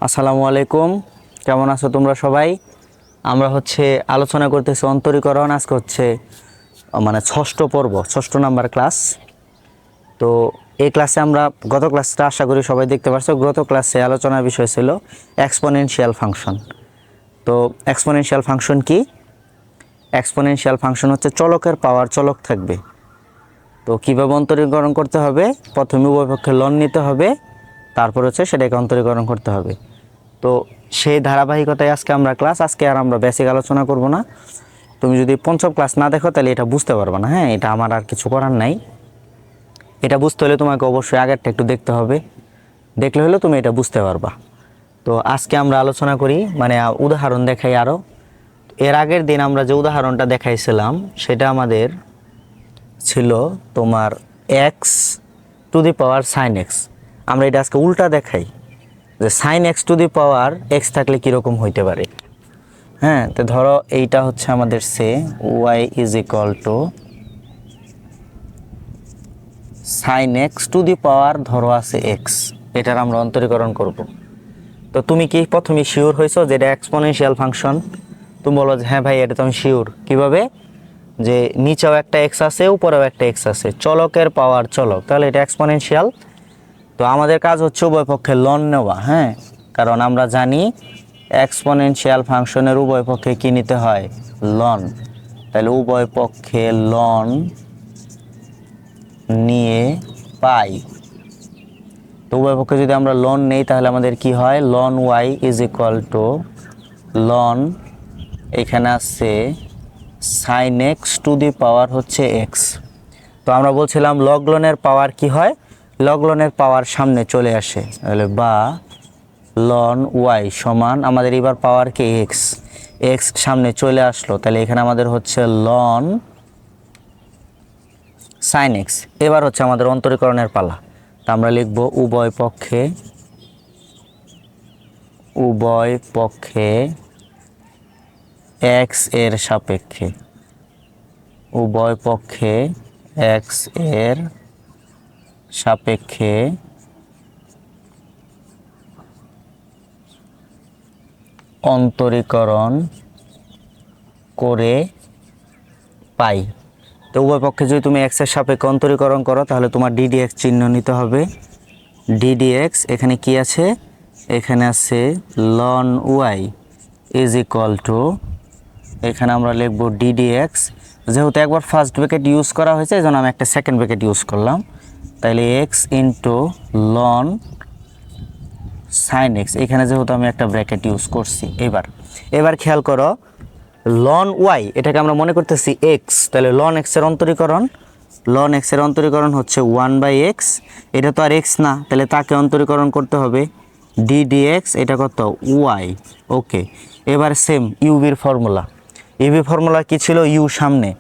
আসসালামু আলাইকুম, কেমন আছো তোমরা সবাই? আমরা আলোচনা করতেছি অন্তরীকরণ। আজকে মানে ষষ্ঠ পর্ব, ষষ্ঠ নাম্বার ক্লাস। তো এই ক্লাসে আমরা গত ক্লাসটা আশা করি সবাই দেখতে পারছো। গত ক্লাসে আলোচনার বিষয় ছিল এক্সপোনেনশিয়াল ফাংশন। তো এক্সপোনেনশিয়াল ফাংশন কি? এক্সপোনেনশিয়াল ফাংশন হচ্ছে চলকের পাওয়ার চলক থাকবে। তো কীভাবে অন্তরীকরণ করতে হবে? প্রথমে উভয় পক্ষে লন নিতে হবে, তারপর সেটাকে অন্তরীকরণ করতে হবে। তো সেই ধারাবাহিকতায় আজকে আর আমরা বেসিক আলোচনা করব না। তুমি যদি পঞ্চম ক্লাস না দেখো তাহলে এটা বুঝতে পারবে না। হ্যাঁ, এটা আমার আর কিছু করার নাই। এটা বুঝতে হলে তোমাকে অবশ্যই আগেরটা একটু দেখতে হবে, দেখলে হলে তুমি এটা বুঝতে পারবা। তো আজকে আমরা আলোচনা করি, মানে উদাহরণ দেখাই আরও। এর আগের দিন আমরা যে উদাহরণটা দেখাইছিলাম সেটা আমাদের ছিল তোমার x to the power sine x. আমরা এটা আজকে উল্টা দেখাই যে sine x to the power x থাকলে কীরকম হইতে পারে। হ্যাঁ, তো ধরো এইটা আমাদের y is equal to sine x to the power ধরো আছে এক্স, এটার আমরা অন্তরীকরণ করব। তো তুমি কি প্রথমে শিওর হয়েছো যে এটা এক্সপোনেনশিয়াল ফাংশন? তুমি বলো যে হ্যাঁ ভাই, এটা তো আমি শিওর। কীভাবে? যে নিচেও একটা এক্স আছে, উপরেও একটা এক্স আছে, চলকের পাওয়ার চলক, তাহলে এটা এক্সপোনেনশিয়াল। তো আমাদের কাজ হচ্ছে উভয় পক্ষে লন নেওয়া। হ্যাঁ, কারণ আমরা জানি এক্সপোনেনশিয়াল ফাংশনের উভয় পক্ষে কী নিতে হয়? লন। তাহলে উভয় পক্ষে লন নিয়ে পাই। তো উভয় পক্ষে যদি আমরা লন নেই তাহলে আমাদের কি হয়? Ln y is equal to ln, এখানে আছে sine x to the power x. তো আমরা বলছিলাম লগলনের পাওয়ার কি হয়? লগলনের পাওয়ার সামনে চলে আসে, তাহলে বা লন ওয়াই সমান আমাদের এবার পাওয়ার কে এক্স, এক্স সামনে চলে আসলো, তাহলে এখানে আমাদের লন সাইন এক্স। এবার আমাদের অন্তরীকরণের পালা। তা আমরা লিখব উভয় পক্ষে এক্স এর সাপেক্ষে, উভয় পক্ষে এক্স এর সাপেক্ষে অন্তরীকরণ করে পাই। তো উভয় পক্ষে যদি তুমি এক্স এর সাপেক্ষে অন্তরীকরণ করো তাহলে তোমার ডিডিএক্স চিহ্ন নিতে হবে। ডিডিএক্স এখানে কি আছে? এখানে আছে ln y is equal to, এখানে আমরা লিখব ডিডিএক্স। যেহেতু একবার ফার্স্ট ব্র্যাকেট ইউজ করা হয়েছে এই জন্য আমি একটা সেকেন্ড ব্র্যাকেট ইউজ করলাম। তাহলে x into loan sine x, এখানে যেহেতু আমি একটা ব্র্যাকেট ইউজ করছি। এবার খেয়াল করো, লন ওয়াই এটাকে আমরা মনে করতেছি এক্স, তাহলে লন এক্সের অন্তরীকরণ, লন এক্সের অন্তরীকরণ হচ্ছে 1/x। এটা তো আর এক্স না, তাহলে তাকে অন্তরীকরণ করতে হবে ডিডিএক্স, এটা কত? ওয়াই। ওকে, এবার সেম ইউবির ফর্মুলা। ইউবি ফর্মুলা কি ছিল? ইউ সামনে,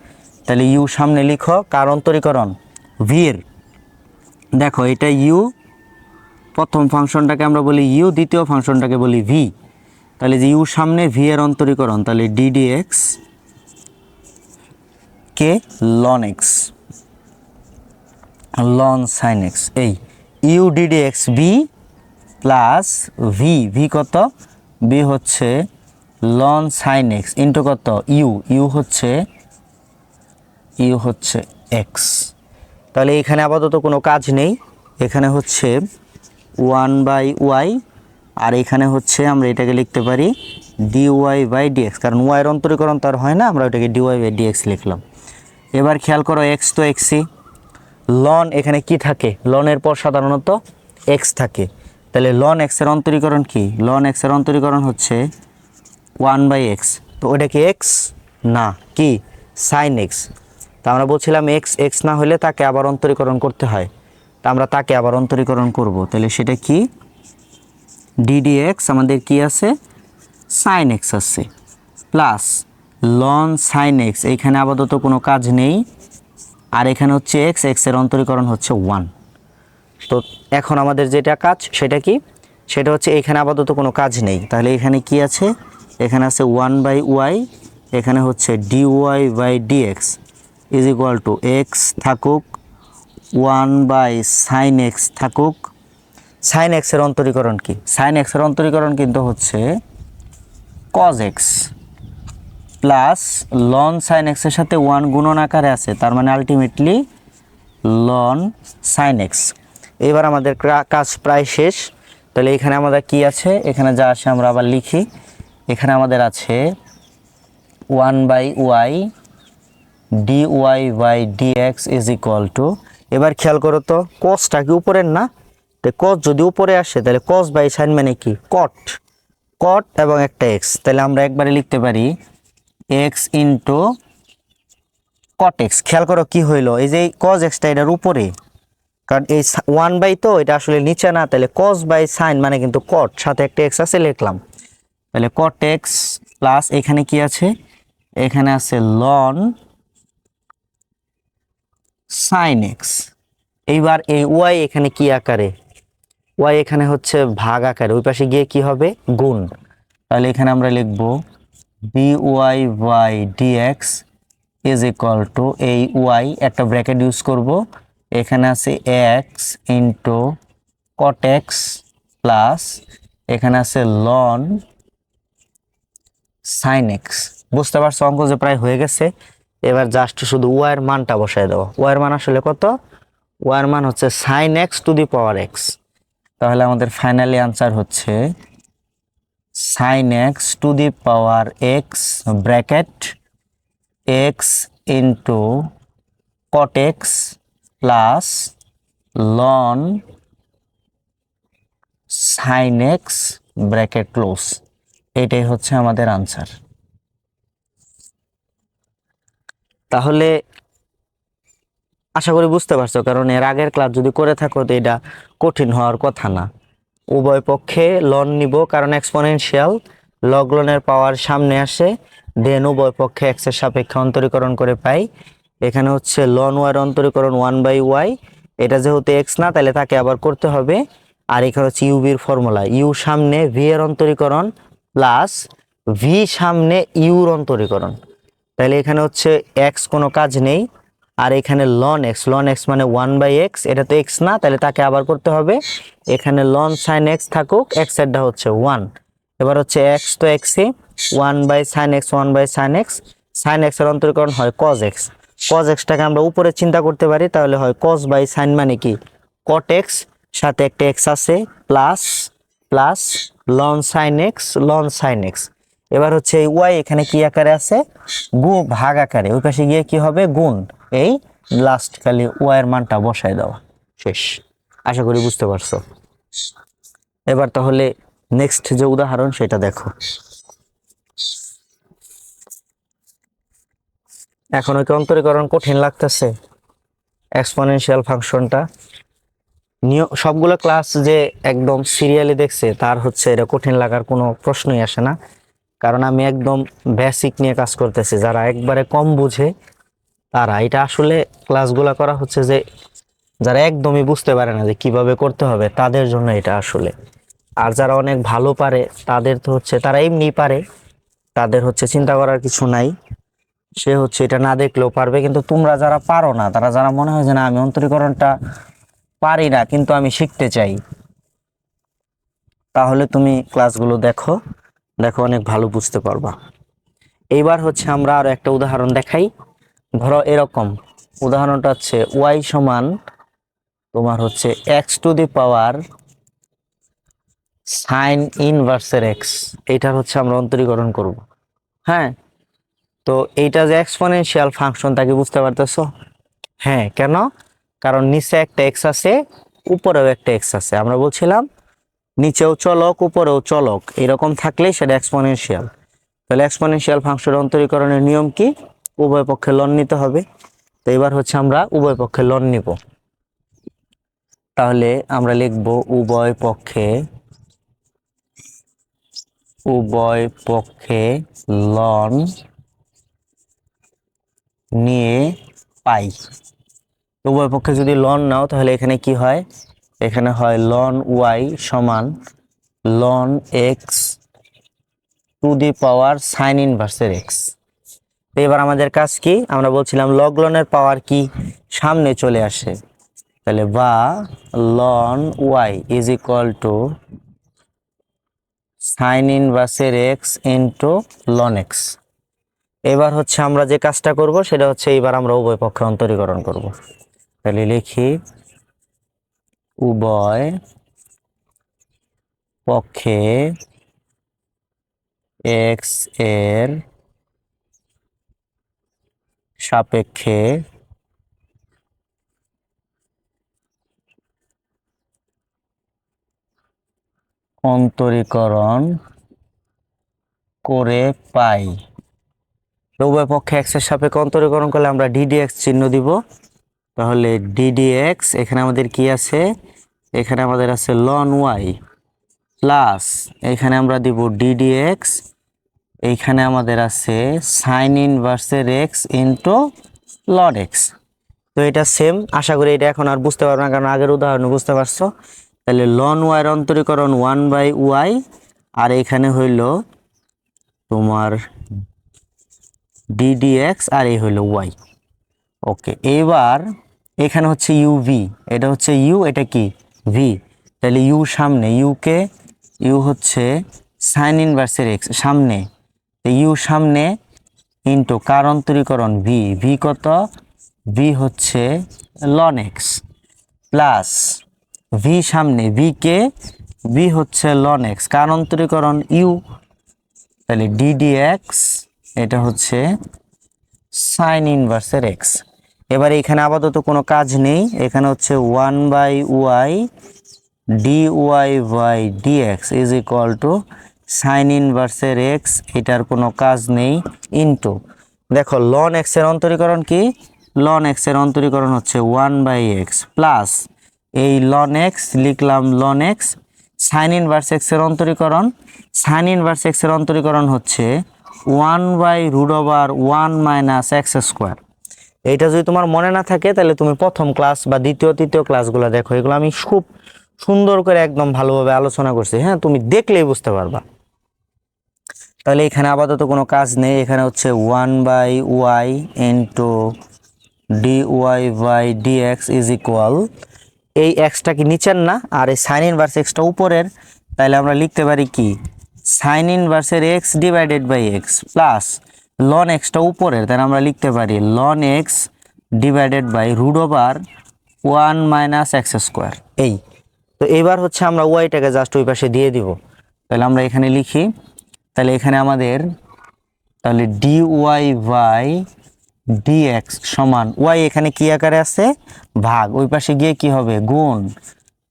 তাহলে ইউ সামনে লিখো কার অন্তরীকরণ? ভি এর। দেখো এটা ইউ, প্রথম ফাংশনটাকে আমরা বলি ইউ, দ্বিতীয় ফাংশনটাকে বলি ভি। তাহলে যে ইউ সামনে ভি এর অন্তরীকরণ, তাহলে ডিডিএক্স কে ln x, ln sine x. এই u d d x v plus v, v কত? বি হচ্ছে লন সাইন এক্স ইন্টু কত? ইউ, ইউ হচ্ছে এক্স। তাহলে এখানে আপাতত কোনো কাজ নেই, এখানে 1/y, আর এখানে আমরা এটাকে লিখতে পারি dy/dx, কারণ ওয়াইয়ের অন্তরীকরণ তো আর হয় না, আমরা ওটাকে dy/dx লিখলাম। এবার খেয়াল করো, এক্স তো এক্সই, লন এখানে কি থাকে? লনের পর সাধারণত এক্স থাকে, তাহলে লন এক্সের অন্তরীকরণ কি? লন এক্সের অন্তরীকরণ 1/x। তো ওটা কি এক্স না, কি সাইন এক্স। তা আমরা বলছিলাম এক্স এক্স না হলে তাকে আবার অন্তরীকরণ করতে হয়, তা আমরা তাকে আবার অন্তরীকরণ করব। তাহলে সেটা কি? ডিডিএক্স আমাদের কি আছে? সাইন এক্স আছে, প্লাস লন সাইন এক্স, এইখানে আপাতত কোনো কাজ নেই, আর এখানে এক্স, এক্সের অন্তরীকরণ 1। তো এখন আমাদের যেটা কাজ সেটা কি? সেটা এখানে আপাতত কোনো কাজ নেই, তাহলে এখানে কি আছে? এখানে আছে 1/y, এখানে dy/dx is equal two x থাকুক, 1/sin x থাকুক, সাইন এক্স এর অন্তরীকরণ কি? সাইন এক্স এর অন্তরীকরণ কিন্তু হচ্ছে cos x plus ln sine x এর সাথে 1 গুণন আকারে আছে, তার মানে আলটিমেটলি লন সাইন এক্স। এবার আমাদের কাজ প্রায় শেষ। তাহলে এখানে আমাদের কি আছে, এখানে যা আছে আমরা আবার লিখি। এখানে আমাদের আছে 1/y dy by dx is equal to, এবার খেয়াল করো তো কসটা কি উপরের না, তো কস যদি উপরে আসে তাহলে কস বাই সাইন মানে কি কট, কট এবং একটা এক্স, তাহলে আমরা একবারে লিখতে পারি এক্স ইন্টু কট এক্স। খেয়াল করো কি হইলো, এই যে কস এক্সটা এটার উপরে, কারণ এই 1/, তো এটা আসলে নিচে না, তাহলে কস বাই সাইন মানে কিন্তু কট, সাথে একটা এক্স আছে লিখলাম, তাহলে কট এক্স প্লাস এখানে কি আছে, এখানে আছে লন সাইন এক্স। এইবার এই ওয়াই এখানে কি আকারে, ওয়াই এখানে হচ্ছে ভাগ আকারে, ওই পাশে গিয়ে কি হবে গুণ, তাহলে এখানে আমরা লিখব dy by dx is equal to, এই ওয়াই একটা ব্র্যাকেট ইউজ করব, এখানে আছে x into cot x plus এখানে আছে লন সাইন এক্স। বুঝতে পারছো অঙ্ক যে প্রায় হয়ে গেছে। এবার জাস্ট শুধু ওয়াইয়ের মানটা বসায় দেবো। ওয়াইয়ের মান আসলে কত, ওয়াইয়ের মান হচ্ছে sine x to the power x. তাহলে আমাদের ফাইনালি আনসার হচ্ছে sine x to the power x bracket x into cot x plus ln sine x bracket close. এটাই হচ্ছে আমাদের আনসার। তাহলে আশা করি বুঝতে পারছো, কারণ এর আগের ক্লাস যদি করে থাকো তো এটা কঠিন হওয়ার কথা না। উভয় পক্ষে লন নিব, কারণ এক্সপোনেনশিয়াল লগ লনের পাওয়ার সামনে আসে, দেন উভয় পক্ষে এক্স এর সাপেক্ষে অন্তরীকরণ করে পাই। এখানে হচ্ছে লন ওয়াই এর অন্তরীকরণ 1/y, এটা যেহেতু এক্স না তাহলে তাকে আবার করতে হবে। আর এখানে হচ্ছে ইউবির ফর্মুলা, ইউ সামনে ভি এর অন্তরীকরণ প্লাস ভি সামনে ইউর অন্তরীকরণ, তাহলে এখানে হচ্ছে এক্স কোনো কাজ নেই, আর এখানে লন এক্স, লন এক্স মানে 1/x, এটা তো এক্স না তাহলে তাকে আবার করতে হবে। এখানে লন সাইন এক্স থাকুক, এক্স এরটা হচ্ছে 1, এবার হচ্ছে এক্স তো এক্সই, 1/sin x 1/sin x, sine x এর অন্তরীকরণ হয় cos x, cos এক্সটাকে আমরা উপরে চিন্তা করতে পারি, তাহলে হয় cos বাই সাইন মানে কি cot x, সাথে একটা এক্স আছে plus plus ln sine x ln sine x. এবার হচ্ছে এই ওয়াই এখানে কি আকারে আছে ভাগ আকারে, ওই পাশে গিয়ে কি হবে গুণ, এই লাস্ট খালি ওয়াই এর মানটা বসায় দেওয়া, শেষ। আশা করি বুঝতে পারছো। এবার তাহলে নেক্সট যে উদাহরণ সেটা দেখো। এখন ওই অন্তরীকরণ কঠিন লাগতেছে এক্সপোনেনশিয়াল ফাংশনটা, সবগুলো ক্লাস যে একদম সিরিয়ালি দেখছে তার হচ্ছে এটা কঠিন লাগার কোনো প্রশ্নই আসে না, কারণ আমি একদম বেসিক নিয়ে কাজ করতেছি। যারা একবারে কম বুঝে তারা, এটা আসলে ক্লাসগুলো করা হচ্ছে যে যারা একদমই বুঝতে পারে না যে কিভাবে করতে হবে তাদের জন্য এটা আসলে। আর যারা অনেক ভালো পারে তাদের তো হচ্ছে তারা এমনি পারে, তাদের হচ্ছে চিন্তা করার কিছু নাই, সে হচ্ছে এটা না দেখলেও পারবে। কিন্তু তোমরা যারা পারো না, তারা যারা মনে হয় যে না আমি অন্তরীকরণটা পারি না কিন্তু আমি শিখতে চাই, তাহলে তুমি ক্লাসগুলো দেখো, দেখো অনেক ভালো বুঝতে পারবা। এইবার হচ্ছে আমরা আরো একটা উদাহরণ দেখাই। ধরো এরকম উদাহরণটা হচ্ছে ওয়াই সমান তোমার হচ্ছে x to the power sine ইনভার্সের এক্স, এইটার হচ্ছে আমরা অন্তরীকরণ করব। হ্যাঁ, তো এইটা যে এক্সপোনেনশিয়াল ফাংশন তাকে বুঝতে পারতেছো? হ্যাঁ, কেন? কারণ নিচে একটা এক্স আছে, উপরেও একটা এক্স আছে। আমরা বলছিলাম নিচেও চলক উপরেও চলক এরকম থাকলেই সেটা এক্সপোনেনশিয়াল। তাহলে এক্সপোনেনশিয়াল ফাংশনের অন্তরীকরণের নিয়ম কি? উভয় পক্ষে লন নিতে হবে। তো এবার হচ্ছে আমরা উভয় পক্ষে লন নিব। তাহলে আমরা লিখব উভয় পক্ষে লন নিয়ে পাই। উভয় পক্ষে যদি লন নাও তাহলে এখানে কি হয়, এখানে হয় লন ওয়াই সমান ln x to the power sine ইনভার্সের এক্স। এবার আমাদের কাজ কি, আমরা বলছিলাম লগ লনের পাওয়ার কি সামনে চলে আসে, তাহলে বা ln y is equal to sine ইনভার্সের এক্স ইন্টু লন এক্স। এবার হচ্ছে আমরা যে কাজটা করব সেটা হচ্ছে এবার আমরা উভয় পক্ষে অন্তরীকরণ করব। তাহলে লিখি উভয় পক্ষে এক্স এর সাপেক্ষে অন্তরীকরণ করে পাই। উভয় পক্ষে এক্স এর সাপেক্ষে অন্তরীকরণ করলে আমরা ডিডিএক্স চিহ্ন দিব। তাহলে ডিডিএক্স এখানে আমাদের কি আছে, এখানে আমাদের আছে লন ওয়াই প্লাস এখানে আমরা দিব ডিডিএক্স, এইখানে আমাদের আছে সাইন ইনভার্সের এক্স ইন্টু লন এক্স। তো এটা সেম, আশা করি এটা এখন আর বুঝতে পারবো না, কারণ আগের উদাহরণে বুঝতে পারছো। তাহলে লন ওয়াইয়ের অন্তরীকরণ 1/y, আর এখানে হইল তোমার ডিডিএক্স, আর এই হইল ওয়াই। ওকে, এবার এখানে হচ্ছে ইউভি, এটা হচ্ছে ইউ, এটা কি ভি। তাহলে ইউ সামনে, ইউকে ইউ হচ্ছে সাইন ইনভার্সের এক্স সামনে, ইউ সামনে ইন্টু কার অন্তরীকরণ ভি, ভি কত, ভি হচ্ছে লন এক্স প্লাস ভি সামনে, ভি কে, ভি হচ্ছে লন এক্স কার অন্তরীকরণ ইউ। তাহলে ডিডিএক্স এটা হচ্ছে সাইন ইনভার্সের এক্স। এবার এখানে আপাতত কোনো কাজ নেই, এখানে হচ্ছে 1/y dy by dx is equal to sine ইনভার্সের এক্স, এটার কোনো কাজ নেই, ইন্টু দেখো লন এক্স এর অন্তরীকরণ কি, লন এক্স এর অন্তরীকরণ হচ্ছে 1/x প্লাস এই লন এক্স লিখলাম ln x, sine inverse x এর অন্তরীকরণ, সাইন ইনভার্স এক্স এর অন্তরীকরণ হচ্ছে 1/√1 মাইনাস এক্স স্কোয়ার। এইটা যদি তোমার মনে না থাকে তাহলে তুমি প্রথম ক্লাস বা দ্বিতীয় তৃতীয় ক্লাসগুলো দেখো, এগুলো আমি খুব সুন্দর করে একদম ভালোভাবে আলোচনা করছি। হ্যাঁ, তুমি দেখলেই বুঝতে পারবা। তাহলে এখানে আপাতত কোনো কাজ নেই, এখানে হচ্ছে 1/y into dy by dx is equal, এই এক্সটা কি নিচের না, আর এই সাইন ইনভার্স এক্সটা উপরের, তাহলে আমরা লিখতে পারি কি সাইন ইনভার্সের x divided by x plus ln এক্সটা উপরের, তাহলে আমরা লিখতে পারি ln x divided by √1 minus x square. এই তো এবার হচ্ছে আমরা ওয়াইটাকে জাস্ট ওই পাশে দিয়ে দিব। তাহলে আমরা এখানে লিখি, তাহলে এখানে আমাদের তাহলে dy বাই dx সমান ওয়াই, এখানে কি আকারে আছে ভাগ, ওই পাশে গিয়ে কি হবে গুণ,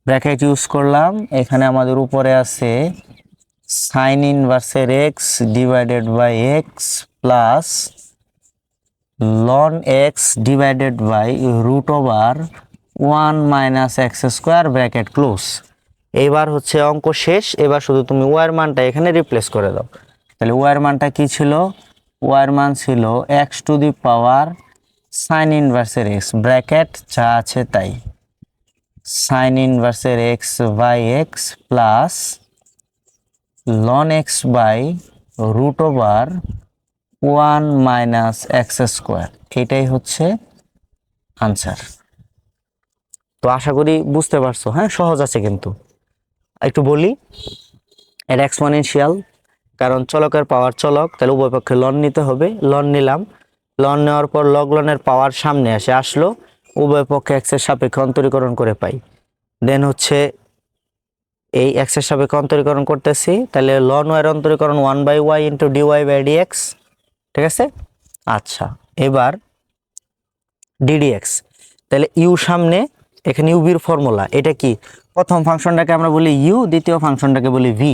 ব্র্যাকেট ইউজ করলাম, এখানে আমাদের উপরে আছে সাইন ইনভার্সের x divided by x plus loan x divided by √1 minus x square, bracket close. এইবার হচ্ছে অঙ্ক শেষ, এবার শুধু তুমি ওয়ার মানটা এখানে রিপ্লেস করে দাও। তাহলে ওয়ার মানটা কি ছিল, ওয়ার মান ছিল x to the power sine ইনভার্সের এক্স, ব্র্যাকেট যা আছে তাই, সাইন ইনভার্সের x by x plus loan x by √1 minus x square, এটাই হচ্ছে আনসার। তো আশা করি বুঝতে পারছো। হ্যাঁ, সহজ আছে কিন্তু। একটু বলি, এটা এক্সপোনেনশিয়াল, কারণ চলকের পাওয়ার চলক, তাহলে উভয় পক্ষে লন নিতে হবে, লন নিলাম, লন নেওয়ার পর লগ লনের পাওয়ার সামনে আসলো, উভয় পক্ষে এক্সের সাপেক্ষে অন্তরীকরণ করে পাই। দেন হচ্ছে এই এক্সের সাপেক্ষে অন্তরীকরণ করতেছি, তাহলে লন ওয়াইয়ের অন্তরীকরণ 1/y into dy by dx, ঠিক আছে। আচ্ছা, এবার ডিডিএক্স, তাহলে ইউ সামনে, এখানে ইউভির ফর্মুলা, এটা কি প্রথম ফাংশনটাকে আমরা বলি ইউ, দ্বিতীয় ফাংশনটাকে বলি ভি।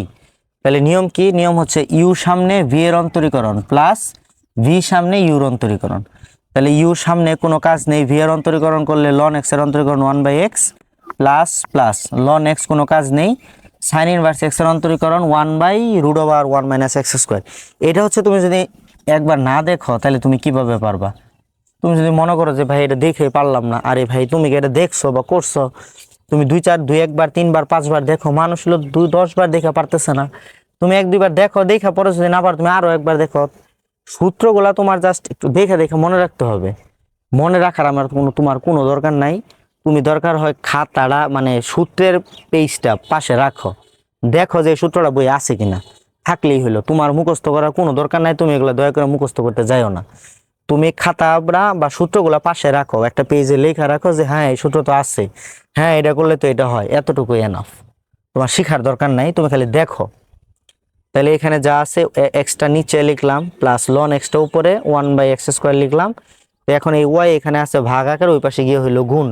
তাহলে নিয়ম কি, নিয়ম হচ্ছে ইউ সামনে ভি এর অন্তরীকরণ প্লাস ভি সামনে ইউর অন্তরীকরণ। তাহলে ইউ সামনে কোনো কাজ নেই, ভি এর অন্তরীকরণ করলে লন এক্স এর অন্তরীকরণ 1/x plus plus loan x কোনো কাজ নেই, সাইন ইনভার্স এক্স এর অন্তরীকরণ 1/√1 মাইনাস এক্স স্কোয়ার। এটা হচ্ছে তুমি যদি একবার না দেখো তাহলে তুমি কিভাবে পারবা। তুমি যদি মনে করো যে ভাই এটা দেখে পারলাম না, আরে ভাই তুমি কি এটা দেখছো বা করছো, তুমি 1 বার 3 বার 5 বার দেখো, মানুষ হলো 10 বার দেখে পারতেছে না, তুমি 1-2 বার দেখো, দেখা পরে যদি না পারো তুমি আরো একবার দেখো। সূত্রগুলা তোমার জাস্ট একটু দেখে দেখে মনে রাখতে হবে, মনে রাখার আমার তোমার কোনো দরকার নাই। তুমি দরকার হয় খাতাটা মানে সূত্রের পেজটা পাশে রাখো, দেখো যে সূত্রটা বই আছে কিনা, থাকলেই হলো। তোমার মুখস্থ করার কোনো দরকার নাই, তুমি এগুলো দয়া করে মুখস্থ করতে যাইও না। তুমি খাতা বা সূত্রগুলো পাশে রাখো, একটা পেজে লেখা রাখো যে হ্যাঁ এই সূত্র তো আছে, হ্যাঁ এটা করলে তো এটা হয়, এতটুকুই এনাফ। তোমার শিখার দরকার নাই, তুমি খালি দেখো। তাহলে এখানে যা আছে এক্সটা নিচে লিখলাম, প্লাস লন এক্সটা উপরে 1/x² লিখলাম। তো এখন এই ওয়াই এখানে আছে ভাগ আকার, ওই পাশে গিয়ে হইলো গুণ,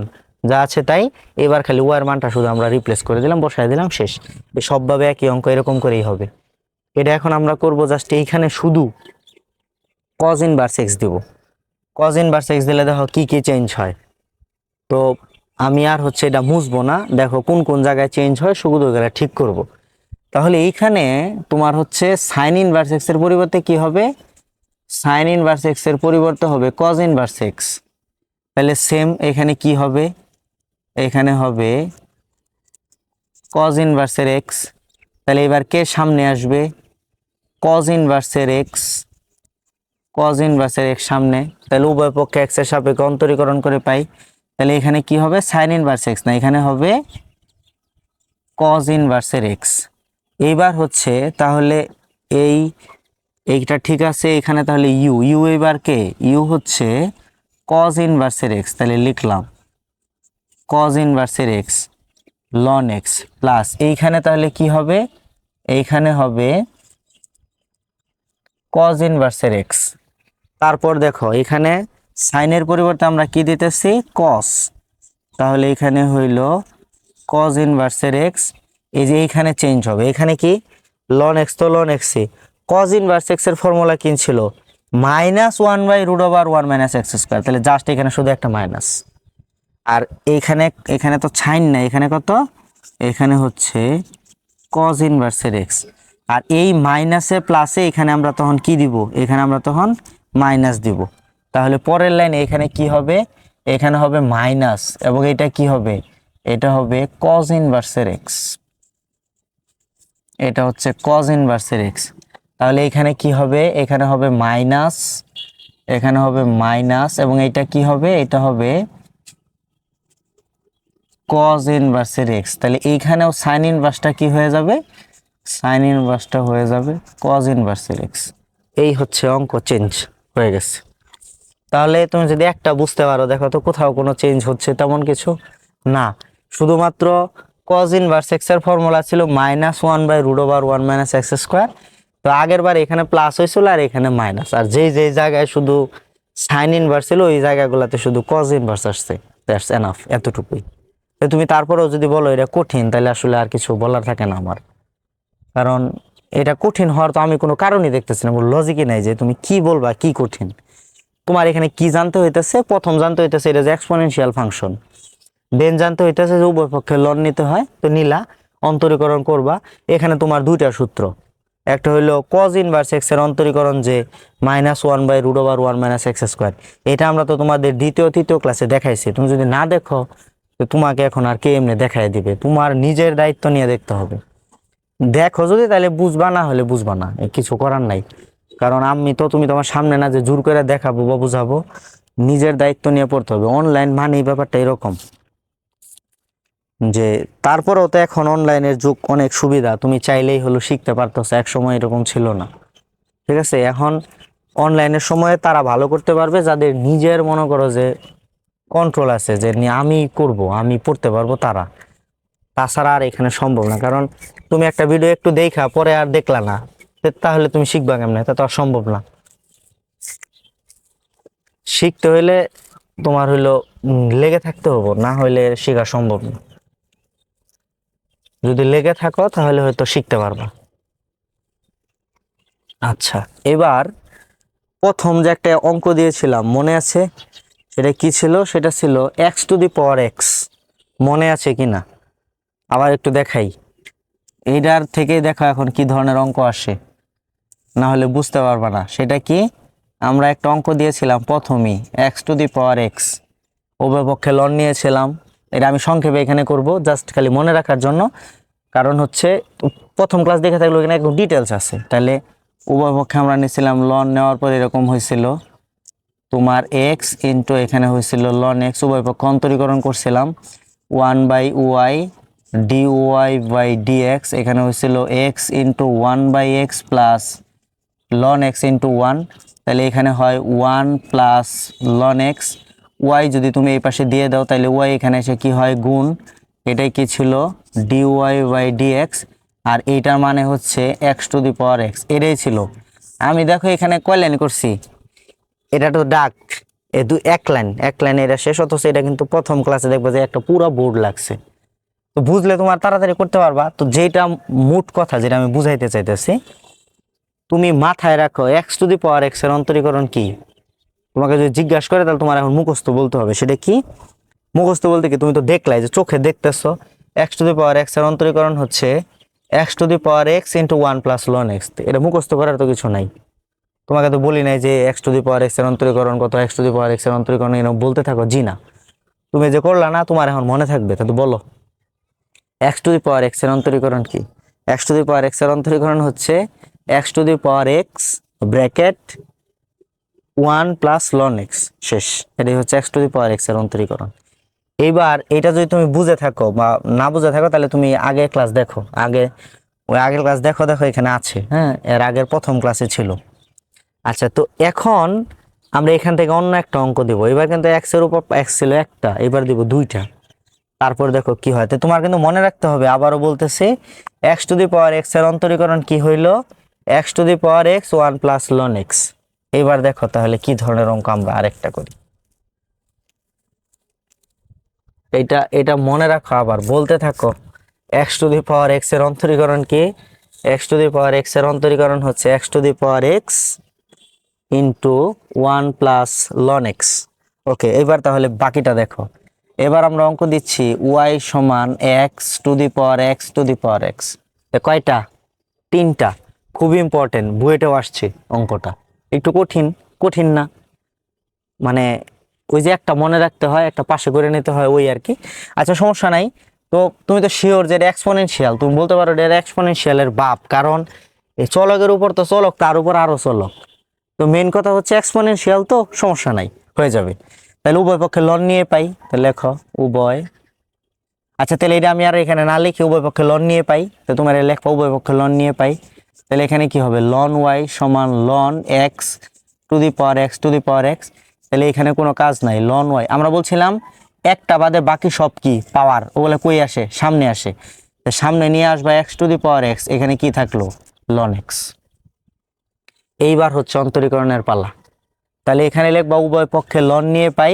যা আছে তাই। এবার খালি ওয়াই এর মানটা শুধু আমরা রিপ্লেস করে দিলাম, বসাই দিলাম, শেষ। এই সবভাবে একই অঙ্ক এরকম করেই হবে। এটা এখন আমরা করব জাস্ট এইখানে শুধু কজ ইনভার্স এক্স দিব। কজ ইনভার্স এক্স দিলে দেখো কি কি চেঞ্জ হয়। তো আমি আর হচ্ছে এটা মুছবো না, দেখো কোন কোন জায়গায় চেঞ্জ হয় শুধু ওইগুলো ঠিক করব। তাহলে এইখানে তোমার হচ্ছে সাইন ইনভার্স এক্স এর পরিবর্তে কি হবে, সাইন ইনভার্স এক্স এর পরিবর্তে হবে কজ ইনভার্স এক্স। তাহলে সেম এখানে কি হবে, এখানে হবে কজ ইনভার্সের এক্স। তাহলে এবার কে সামনে আসবে, কজ ইনভার্সের এক্স, কজ ইনভার্সের এক্স সামনে। তাহলে উভয় পক্ষে এক্স এর সাপেক্ষে অন্তরীকরণ করে পাই। তাহলে এখানে কি হবে, সাইন ইনভার্স এক্স না, এখানে হবে কজ ইনভার্সের এক্স। এইবার হচ্ছে তাহলে এইটা ঠিক আছে এখানে, তাহলে ইউ ইউ এবার কে, ইউ হচ্ছে কজ ইনভার্সের এক্স। তাহলে লিখলাম কজ ইনভার্সের এক্স লন এক্স প্লাস এইখানে তাহলে কি হবে, এইখানে হবে কজ ইনভার্সের এক্স। তারপর দেখো এখানে সাইনের পরিবর্তে আমরা কি দিতেছি, কস। তাহলে এখানে হইল কজ ইনভার্সের এক্স। এই যে এইখানে চেঞ্জ হবে, এখানে কি লন এক্স তো লন এক্সই, কজ ইনভার্স এক্স এর ফর্মুলা কি ছিল, -1/√1 - x²। তাহলে জাস্ট এখানে শুধু একটা মাইনাস। আর এইখানে এখানে তো সাইন না, এখানে কত, এখানে হচ্ছে কজ ইনভার্সের এক্স। আর এই মাইনাসে প্লাসে এখানে আমরা তখন কি দিব, এখানে আমরা তখন মাইনাস দিব। তাহলে পরের লাইনে এখানে কি হবে, এখানে হবে মাইনাস, এবং এটা কি হবে, এটা হবে কজ ইনভার্সের এক্স, এটা হচ্ছে কজ ইনভার্সের এক্স। তাহলে এখানে কি হবে, এখানে হবে মাইনাস, এখানে হবে মাইনাস, এবং এটা কি হবে, এটা হবে কজ ইনভার্সের এক্স। তাহলে এইখানেও সাইন ইনভার্সটা কি হয়ে যাবে, সাইন ইনভার্সটা হয়ে যাবে কজ ইনভার্সের এক্স। এই হচ্ছে অঙ্ক চেঞ্জ হয়ে গেছে। তাহলে তুমি যদি একটা বুঝতে পারো, দেখো তো কোথাও কোনো চেঞ্জ হচ্ছে তেমন কিছু না, শুধুমাত্র কজ ইনভার্স এক্স এর ফর্মুলা ছিল -1/√1 - x²। তো আগের বার এখানে প্লাস হয়েছিল আর এখানে মাইনাস, আর যেই যেই জায়গায় শুধু সাইন ইনভার্স ছিল ওই জায়গাগুলোতে শুধু কজ ইনভার্স আসছে, দ্যাটস এনাফ, এতটুকুই। তুমি তারপরেও যদি বলো এটা কঠিন, তাহলে আসলে আর কিছু বলার থাকে না আমার, কারণ এটা কঠিন হওয়ার তো আমি কোনো কারণই দেখতেছি না, লজিকই নাই যে তুমি কি বলবা কি কঠিন। তোমার এখানে কি জানতে হইতেছে, প্রথম জানতে হইতেছে এটা যে এক্সপোনেনশিয়াল ফাংশন, দেন জানতে হইতেছে যে উভয় পক্ষে লন নিতে হয়, তো নিলা, অন্তরীকরণ করবা। এখানে তোমার দুইটা সূত্র, একটা হইলো কজ ইনভার্স এক্স এর অন্তরীকরণ যে -1/√1 - x²। এটা আমরা তো তোমাদের দ্বিতীয় তৃতীয় ক্লাসে দেখাইছি, তুমি যদি না দেখো তো তোমাকে এখন আর কে এমনি দেখাই দিবে, তোমার নিজের দায়িত্ব নিয়ে দেখতে হবে। দেখো যদি তাহলে বুঝবা, না হলে বুঝবা না, কিছু করার নাই। কারণ আমি তো তুমি তোমার সামনে না যে জোর করে দেখাবো বা বুঝাবো, নিজের দায়িত্ব নিয়ে পড়তে হবে। অনলাইন মানে এই ব্যাপারটা এরকম যে, তারপরেও তো এখন অনলাইনের যুগ, অনেক সুবিধা, তুমি চাইলেই হলো শিখতে পারতেছো, এক সময় এরকম ছিল না। ঠিক আছে, এখন অনলাইনের সময়ে তারা ভালো করতে পারবে যাদের নিজের মনে করো যে কন্ট্রোল আছে, যে আমি করব, আমি পড়তে পারবো, তারা। তাছাড়া আর এখানে সম্ভব না, কারণ তুমি একটা ভিডিও একটু দেখা পরে আর দেখলা না, তাহলে তুমি শিখবা কেমনে, তা তো আর সম্ভব না। শিখতে হইলে তোমার হইলো লেগে থাকতে হবে, না হইলে শেখা সম্ভব না। যদি লেগে থাকো তাহলে হয়তো শিখতে পারবা। আচ্ছা, এবার প্রথম যে একটা অঙ্ক দিয়েছিলাম মনে আছে, সেটা কি ছিল, সেটা ছিল x⁴x, মনে আছে কিনা আবার একটু দেখাই। এইটার থেকে দেখো এখন কি ধরনের অঙ্ক আসে, না হলে বুঝতে পারবা না। সেটা কি, আমরা একটা অঙ্ক দিয়েছিলাম প্রথমেই x⁴x, উভয় পক্ষে লন নিয়েছিলাম। এটা আমি সংক্ষেপে এখানে করব, জাস্ট খালি মনে রাখার জন্য, কারণ হচ্ছে প্রথম ক্লাস দেখে থাকলে এখানে একদম ডিটেলস আছে। তাহলে উভয় পক্ষে আমরা নিয়েছিলাম লন, নেওয়ার পর এরকম হয়েছিল তোমার এক্স ইন্টু এখানে হয়েছিল লন এক্স, উভয় পক্ষ অন্তরীকরণ করছিলাম 1/y dy/dx, এখানে হয়েছিল x into 1/x plus loan x into 1, তাহলে এখানে হয় 1 প্লাস লন এক্স। ওয়াই যদি তুমি এই পাশে দিয়ে দাও তাহলে ওয়াই এখানে এসে কি হয় গুণ, এটাই কি ছিল dy/dx, আর এইটার মানে হচ্ছে x⁴x, এটাই ছিল। আমি দেখো এখানে কয় লাইন করছি, এটা তো ডাক এক লাইন এটা শেষ, অথচ এটা কিন্তু প্রথম ক্লাসে দেখবে যে একটা পুরো বোর্ড লাগছে। তো বুঝলে তোমার তাড়াতাড়ি করতে পারবা। তো যেটা মোট কথা যেটা আমি বুঝাইতে চাইতেছি, তুমি মাথায় রাখো x⁴x এর অন্তরীকরণ কি। তোমাকে যদি জিজ্ঞাসা করে তাহলে তোমার এখন মুখস্থ বলতে হবে। সেটা কি মুখস্থ বলতে কি, তুমি তো দেখলাই যে চোখে দেখতেছো x⁴x এর অন্তরীকরণ হচ্ছে x⁴x into 1 plus loan x. এটা মুখস্থ করার তো কিছু নাই। তোমাকে তো বলি নাই যে x⁴x এর অন্তরীকরণ কত, x⁴x এর অন্তরীকরণ এরকম বলতে থাকো, জি না। তুমি যে করলা না, তোমার এখন মনে থাকবে। তা তো বলো x⁴x এর অন্তরীকরণ কি। x⁴x এর অন্তরীকরণ হচ্ছে x⁴x bracket 1 plus loan x, শেষ। এটাই হচ্ছে x⁴x এর অন্তরীকরণ। এইবার এটা যদি তুমি বুঝে থাকো বা না বুঝে থাকো তাহলে তুমি আগের ক্লাস দেখো, আগের ক্লাস দেখো এখানে আছে, হ্যাঁ, এর আগের প্রথম ক্লাসে ছিল। আচ্ছা, তো এখন আমরা এখান থেকে অন্য একটা অঙ্ক দিব। এবার কিন্তু এক্স এর উপর এক্স ছিল একটা, এবার দিব দুইটা। তারপর দেখো কি হয়। তো তোমার কিন্তু মনে রাখতে হবে, আবারও বলতেছি x⁴x এর অন্তরীকরণ কি হইল x⁴x 1 প্লাস লন এক্স। এবার দেখো তাহলে কি ধরনের অঙ্ক আমরা আরেকটা করি। এটা মনে রাখো, আবার বলতে থাকো x⁴x এর অন্তরীকরণ কি। x⁴x এর অন্তরীকরণ হচ্ছে x⁴x into 1 plus loan x. Okay, এবার তাহলে বাকিটা দেখো। এবার আমরা অঙ্ক দিচ্ছি y সমান x⁴x কয়টা, তিনটা। খুব ইম্পর্টেন্ট, বুয়েটেও আসছে অঙ্কটা। একটু কঠিন না, মানে ওই যে একটা মনে রাখতে হয়, একটা পাশে করে নিতে হয়, ওই আর কি। আচ্ছা, সমস্যা নাই। তো তুমি তো শিওর যে এটা এক্সপোনেনশিয়াল, তুমি বলতে পারো এটা এক্সপোনেনশিয়ালের বাপ, কারণ এই চলকের উপর তো চলক, তার উপর আরো চলক। তো মেন কথা হচ্ছে এক্সপোনেনশিয়াল, তো সমস্যা নাই, হয়ে যাবে। তাহলে উভয় পক্ষে লন নিয়ে পাই, তাহলে লেখো উভয়। আচ্ছা, তাহলে এটা আমি আর এখানে না লিখে উভয় পক্ষে লন নিয়ে পাই, তো তোমার লেখো উভয় পক্ষে লন নিয়ে পাই। তাহলে এখানে কি হবে, লন ওয়াই সমান লন x⁴x। তাহলে এখানে কোনো কাজ নাই, লন ওয়াই। আমরা বলছিলাম একটা বাদে বাকি সব কি পাওয়ার, ওগুলো কই আসে, সামনে আসে। সামনে নিয়ে আসবা x⁴x, এখানে কি থাকলো লন এক্স। এইবার হচ্ছে অন্তরীকরণের পালা। তাহলে এখানে লিখবা উভয় পক্ষে লন নিয়ে পাই,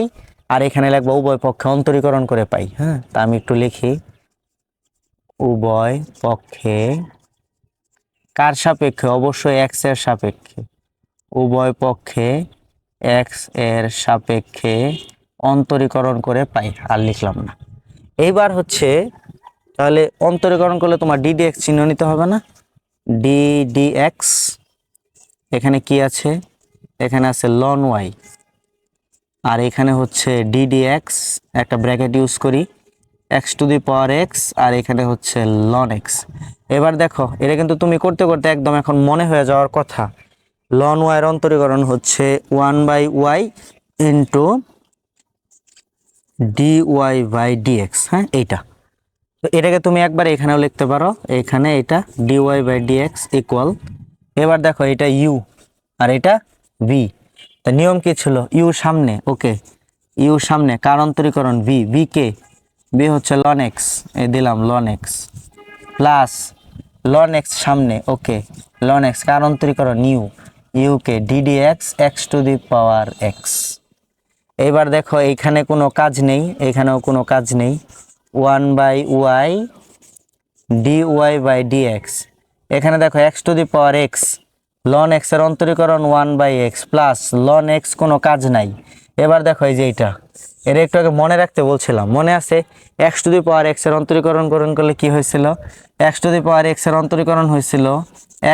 আর এখানে লিখবা উভয় পক্ষে অন্তরীকরণ করে পাই। হ্যাঁ, তা আমি একটু লিখি, উভয় পক্ষে কার সাপেক্ষে, অবশ্যই এক্স এর সাপেক্ষে, উভয় পক্ষে এক্স এর সাপেক্ষে অন্তরীকরণ করে পাই। আর লিখলাম না। এইবার হচ্ছে তাহলে অন্তরীকরণ করলে তোমার ddx চিহ্ন নিতে হবে না, ddx। এখানে কি আছে, এখানে আছে লন ওয়াই, আর এখানে হচ্ছে ddx, একটা ব্র্যাকেট ইউজ করি, x⁴x, আর এখানে হচ্ছে লন এক্স। এবার দেখো এটা কিন্তু তুমি করতে করতে একদম এখন মনে হয়ে যাওয়ার কথা। লন ওয়াইয়ের অন্তরীকরণ হচ্ছে 1/y ইন্টু dy/dx। হ্যাঁ, এইটা। তো এটাকে তুমি একবার এখানেও লিখতে পারো, এখানে এটা dy/dx ইকুয়াল। এবার দেখো এটা ইউ আর এটা ভি। তা নিয়ম কি ছিল, ইউ সামনে, ওকে, ইউ সামনে, কার অন্তরীকরণ ভি কে, বি হচ্ছে লন এক্স, এই দিলাম লন এক্স, প্লাস লন এক্স সামনে, ওকে, লন এক্স, কার অন্তরীকরণ ইউ কে, ddx x⁴x। এইবার দেখো এইখানে কোনো কাজ নেই, এখানেও কোনো কাজ নেই, 1/y dy/dx। এখানে দেখো x⁴x লন এক্স এর অন্তরীকরণ 1/x প্লাস লন এক্স, কোনো কাজ নাই। এবার দেখো এই যে এটা একটু আগে মনে রাখতে বলছিলাম, মনে আছে x⁴x এর অন্তরীকরণ করলে কি হয়েছিল, x⁴x এর অন্তরীকরণ হয়েছিল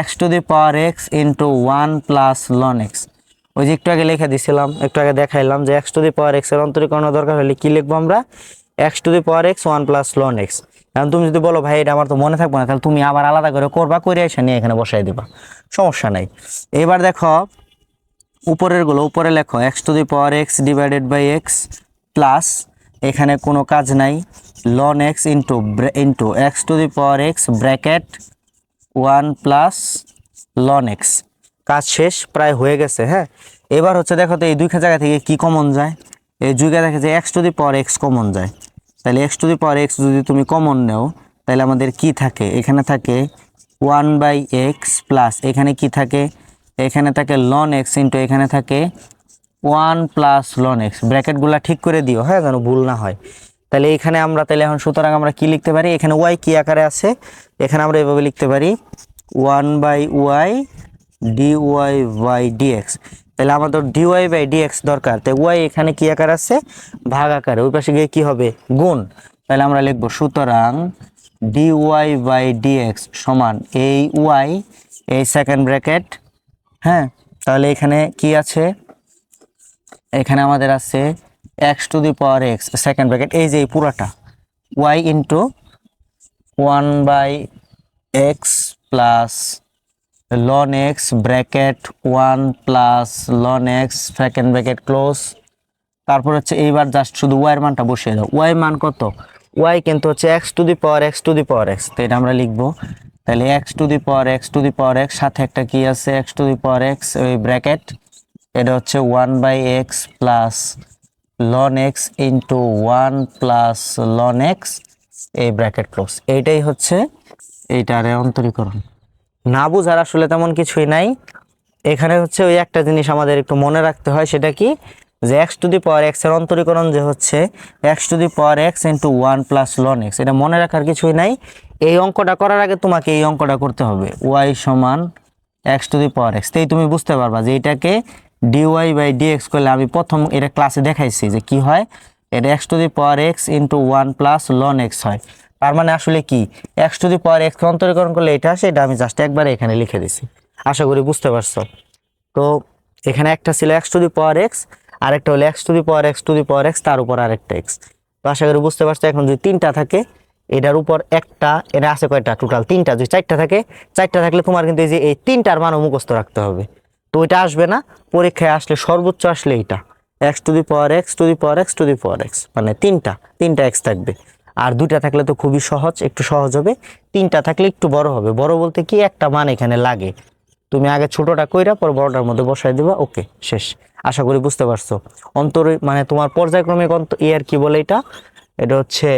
x⁴x into 1 plus loan x. ওই যে একটু আগে লিখে দিছিলাম, একটু আগে দেখাইলাম যে x⁴x এর অন্তরীকরণ দরকার হলে কি লিখবো আমরা, x⁴x 1 প্লাস লন এক্স। এখন তুমি যদি বলো ভাই এটা আমার তো মনে থাকবে না, তাহলে তুমি আবার আলাদা করে করবা, করে এসে নিয়ে এখানে বসাই দিবা, সমস্যা নাই। এবার দেখো উপরের গুলো উপরে লেখো x to the power x divided by x plus এখানে কোনো কাজ নাই ln x into x to the power x bracket 1 plus ln x। কাজ শেষ, প্রায় হয়ে গেছে। হ্যাঁ, এবার হচ্ছে দেখো তো এই দুই জায়গা থেকে কি কমন যায়, এই দুই জায়গা থেকে x to the power x common যায়। তাহলে x to the power x যদি তুমি কমন নাও তাহলে আমাদের কি থাকে, এখানে থাকে 1/x প্লাস এখানে কি থাকে, এখানে থাকে ln x ইন্টু এখানে থাকে 1 প্লাস ln x। ব্র্যাকেটগুলো ঠিক করে দিও, হ্যাঁ, যেন ভুল না হয়। তাহলে এখানে আমরা তাহলে এখন সুতরাং আমরা কি লিখতে পারি, এখানে y কি আকারে আছে, এখানে আমরা এভাবে লিখতে পারি 1/y dy বাই dx। তাহলে আমাদের dy বাই dx দরকার, তাই y এখানে কি আকার আছে, ভাগ আকারে, ওই পাশে গিয়ে কি হবে, গুণ। তাহলে আমরা লিখবো সুতরাং dy বাই dx সমান এই y এই সেকেন্ড ব্র্যাকেট। হ্যাঁ, তাহলে এখানে কি আছে, এখানে আমাদের আছে x to the power x second bracket, এই যে এই পুরাটা y into 1/x plus ln x bracket 1 plus ln x second bracket close. তারপর হচ্ছে এইবার জাস্ট শুধু y এর মানটা বসিয়ে দাও। y মান কত, y কিন্তু হচ্ছে x to the power x to the power x, তো এটা আমরা লিখবো। তাহলে x to the power x to the power x সাথে একটা কি আছে x to the power x ওই ব্র্যাকেট, এটা হচ্ছে 1/x plus ln x into 1 plus ln x এই ব্র্যাকেট ক্লোজ। এইটাই হচ্ছে এইটার অন্তরীকরণ। না বুঝার আসলে তেমন কিছুই নাই। এখানে হচ্ছে ওই একটা জিনিস আমাদের একটু মনে রাখতে হয়, সেটা কি, যে x to the power x এর অন্তরীকরণ যে হচ্ছে x to the power x into 1 plus ln x। এটা মনে রাখার কিছুই নাই। এই অঙ্কটা করার আগে তোমাকে এই অঙ্কটা করতে হবে, y সমান x to the power x। তাই তুমি বুঝতে পারবা যে এটাকে dy বাই dx করলে, আমি প্রথম এটা ক্লাসে দেখাইছি যে কি হয়, এটা x to the power x into 1 plus ln x হয়। তার মানে আসলে কি, x to the power x অন্তরীকরণ করলে এটা আসে, এটা আমি জাস্ট একবারে এখানে লিখে দিছি। আশা করি বুঝতে পারছো। তো এখানে একটা ছিল x to the power x, আরেকটা হলো x to the power x to the power x, তার উপর আরেকটা x। তো আশা করি বুঝতে পারছো। এখন যদি তিনটা থাকে, এটার উপর একটা, এটা আছে কয়টা, টোটাল তিনটা, যদি চারটা থাকে, চারটা থাকলে তোমার কিন্তু এই যে এই তিনটার মানও মুখস্থ রাখতে হবে। তো ওইটা আসবে না পরীক্ষায়, আসলে সর্বোচ্চ আসলে এইটা x to the power x to the power x to the power x, মানে তিনটা x থাকবে। আর দুইটা থাকলে তো খুবই সহজ, একটু সহজ হবে। তিনটা থাকলে একটু বড় হবে, বড় বলতে কি, একটা মান এখানে লাগে, তুমি আগে ছোটটা কইরা পর বড়টার মধ্যে বসাই দিবা, ওকে, শেষ। আশা করি বুঝতে পারছো। মানে তোমার পর্যায়ক্রমিক আর কি বলে এটা, এটা হচ্ছে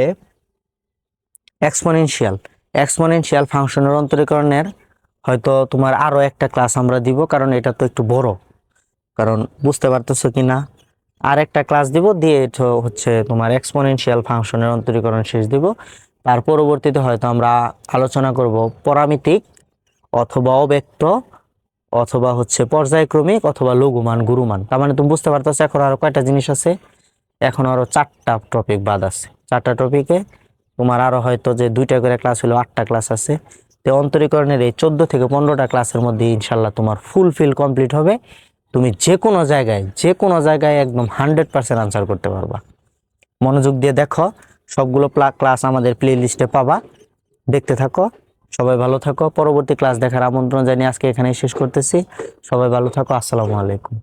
এক্সপোনেনশিয়াল ফাংশনের অন্তরীকরণের হয়তো তোমার আরো একটা ক্লাস আমরা দিব, কারণ এটা তো একটু বড়, কারণ বুঝতে পারতেছো কি না। আর একটা ক্লাস দিব, দিয়ে এটা হচ্ছে তোমার এক্সপোনেনশিয়াল ফাংশনের অন্তরীকরণ শেষ দিব। তার পরবর্তীতে হয়তো আমরা আলোচনা করব পরামিতিক অথবা অব্যক্ত অথবা হচ্ছে পর্যায়ক্রমিক অথবা লঘুমান গুরুমান। তার মানে তুমি বুঝতে পারতেছো এখন আরো কয়টা জিনিস আছে, এখন আরো 4টা টপিক বাদ আছে। 4টা টপিকে তোমার আরো হয়তো যে 2টা করে ক্লাস হলো 8টা ক্লাস আছে। তো অন্তরীকরণের এই 14 থেকে 15টা ক্লাসের মধ্যে ইনশাল্লাহ তোমার ফুলফিল কমপ্লিট হবে। তুমি যে কোনো জায়গায় একদম 100% আনসার করতে পারবা। মনোযোগ দিয়ে দেখো, সবগুলো ক্লাস আমাদের প্লে লিস্টে পাবা, দেখতে থাকো। সবাই ভালো থাকো, পরবর্তী ক্লাস দেখার আমন্ত্রণ জানিয়ে আজকে এখানেই শেষ করতেছি। সবাই ভালো থাকো, আসসালামু আলাইকুম।